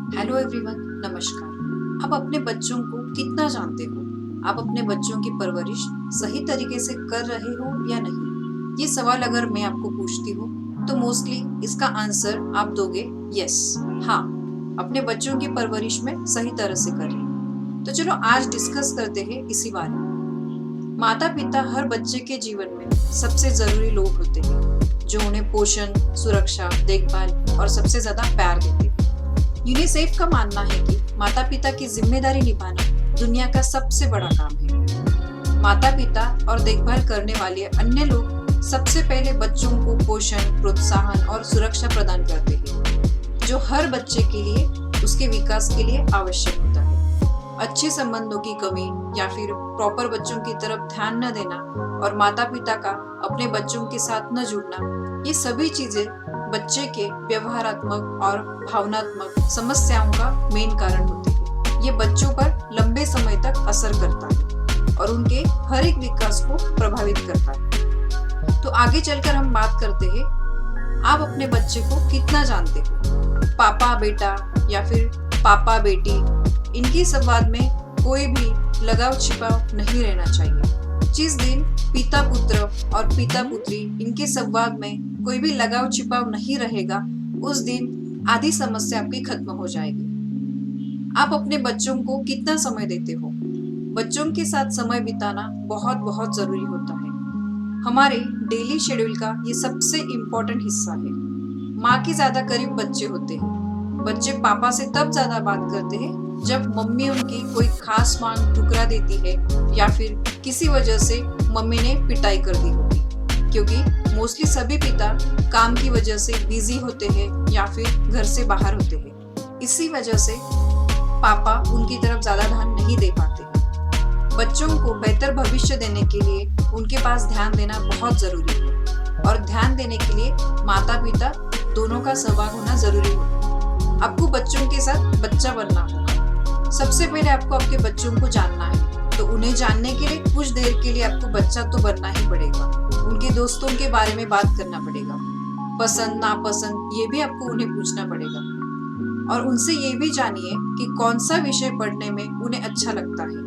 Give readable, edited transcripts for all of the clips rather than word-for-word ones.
Hello everyone, नमस्कार। आप अपने बच्चों को कितना जानते हो? आप अपने बच्चों की परवरिश सही तरीके से कर रहे हो या नहीं? ये सवाल अगर मैं आपको पूछती हूँ तो मोस्टली इसका आंसर आप दोगे यस, हाँ, अपने बच्चों की परवरिश में सही तरह से कर रही हूँ। तो चलो आज डिस्कस करते हैं इसी बारे में। माता पिता हर बच्चे के जीवन में सबसे जरूरी लोग होते हैं जो उन्हें पोषण, सुरक्षा, देखभाल और सबसे ज्यादा प्यार देते हैं। यूनिसेफ का मानना है कि माता पिता की जिम्मेदारी निभाना दुनिया का सबसे बड़ा काम है। माता पिता और देखभाल करने वाले अन्य लोग सबसे पहले बच्चों को पोषण, प्रोत्साहन और सुरक्षा प्रदान करते हैं, जो हर बच्चे के लिए उसके विकास के लिए आवश्यक होता है। अच्छे संबंधों की कमी या फिर प्रॉपर बच्चों की तरफ ध्यान न देना और माता पिता का अपने बच्चों के साथ न जुड़ना, ये सभी चीजें बच्चे के व्यवहारात्मक और भावनात्मक समस्याओं का मेन कारण होते हैं। ये बच्चों पर लंबे समय तक असर करता है और उनके हर एक विकास को प्रभावित करता है। तो आगे चलकर हम बात करते हैं, आप अपने बच्चे को कितना जानते हो? पापा बेटा या फिर पापा बेटी, इनके संवाद में कोई भी लगाव छिपाव नहीं रहना चाहिए। जिस दिन पिता पुत्र और पिता पुत्री इनके संवाद में कोई भी लगाव छिपाव नहीं रहेगा, उस दिन आधी समस्या आपकी खत्म हो जाएगी। आप अपने बच्चों को कितना समय देते हो? बच्चों के साथ समय बिताना बहुत बहुत जरूरी होता है। हमारे डेली शेड्यूल का ये सबसे इम्पोर्टेंट हिस्सा है। माँ के ज्यादा करीब बच्चे होते हैं। बच्चे पापा से तब ज्यादा बात करते हैं जब मम्मी उनकी कोई खास मांग ठुकरा देती है या फिर किसी वजह से मम्मी ने पिटाई कर दी होगी, क्योंकि मोस्टली सभी पिता काम की वजह से बिजी होते हैं या फिर घर से बाहर होते हैं। इसी वजह से पापा उनकी तरफ ज्यादा ध्यान नहीं दे पाते। बच्चों को बेहतर भविष्य देने के लिए उनके पास ध्यान देना बहुत जरूरी है और ध्यान देने के लिए माता पिता दोनों का सहभाग होना जरूरी है। आपको बच्चों के साथ बच्चा बनना होगा। सबसे पहले आपको आपके बच्चों को जानना है, तो उन्हें जानने के लिए कुछ देर के लिए आपको बच्चा तो बनना ही पड़ेगा। उनके दोस्तों के बारे में बात करना पड़ेगा, पसंद नापसंद ये भी आपको उन्हें पूछना पड़ेगा और उनसे ये भी जानिए कि कौन सा विषय पढ़ने में उन्हें अच्छा लगता है,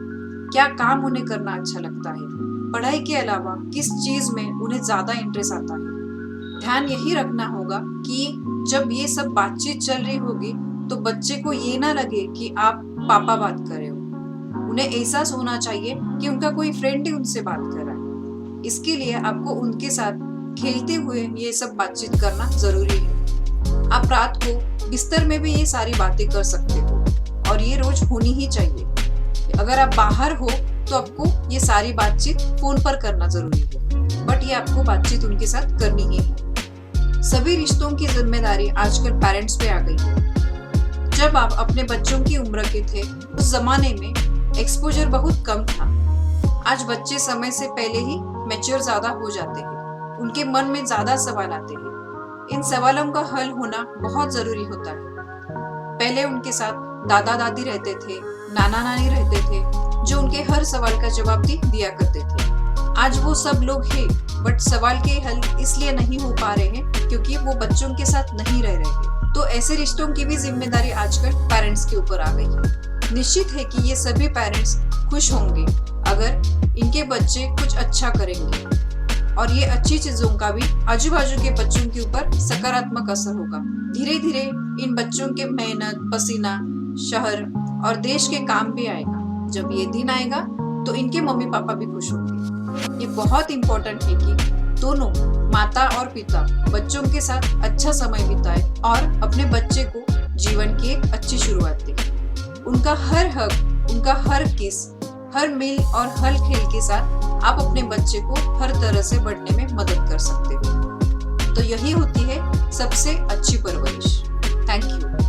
क्या काम उन्हें करना अच्छा लगता है, पढ़ाई के अलावा किस चीज में उन्हें ज्यादा इंटरेस्ट आता है। ध्यान यही रखना होगा कि जब ये सब बातचीत चल रही होगी तो बच्चे को ये ना लगे कि आप पापा बात कर रहे हो। उन्हें एहसास होना चाहिए कि उनका कोई फ्रेंड ही उनसे बात कर रहा है। इसके लिए आपको उनके साथ खेलते हुए ये सब बातचीत करना जरूरी है। आप रात को बिस्तर में भी ये सारी बातें कर सकते हो और ये रोज होनी ही चाहिए। अगर आप बाहर हो तो आपको ये सारी बातचीत फोन पर करना जरूरी है, बट ये आपको बातचीत उनके साथ करनी ही है। सभी रिश्तों की जिम्मेदारी आजकल पेरेंट्स पे आ गई है। जब आप अपने बच्चों की उम्र के थे उस जमाने में एक्सपोजर बहुत कम था। आज बच्चे समय से पहले ही मैच्योर ज्यादा हो जाते हैं। उनके मन में ज्यादा सवाल आते हैं। इन सवालों का हल होना बहुत जरूरी होता है। पहले उनके साथ दादा दादी रहते थे, नाना नानी रहते थे, जो उनके हर सवाल का जवाब दिया करते थे। आज वो सब लोग हैं, बट सवाल के हल इसलिए नहीं हो पा रहे हैं क्योंकि वो बच्चों के साथ नहीं रह रहे हैं। तो ऐसे रिश्तों की भी जिम्मेदारी आजकल पेरेंट्स के ऊपर आ गई है। निश्चित है कि ये सभी पेरेंट्स खुश होंगे अगर इनके बच्चे कुछ अच्छा करेंगे और ये अच्छी चीजों का भी आजू बाजू के बच्चों के ऊपर सकारात्मक असर होगा। धीरे धीरे इन बच्चों के मेहनत, पसीना, शहर और देश के काम भी आएगा। जब ये दिन आएगा तो इनके मम्मी पापा भी खुश होंगे। ये बहुत इम्पोर्टेंट है कि दोनों माता और पिता बच्चों के साथ अच्छा समय बिताए और अपने बच्चे को जीवन की एक अच्छी शुरुआत दें। उनका हर हक, उनका हर किस, हर मिल और हर खेल के साथ आप अपने बच्चे को हर तरह से बढ़ने में मदद कर सकते हो। तो यही होती है सबसे अच्छी परवरिश। Thank you.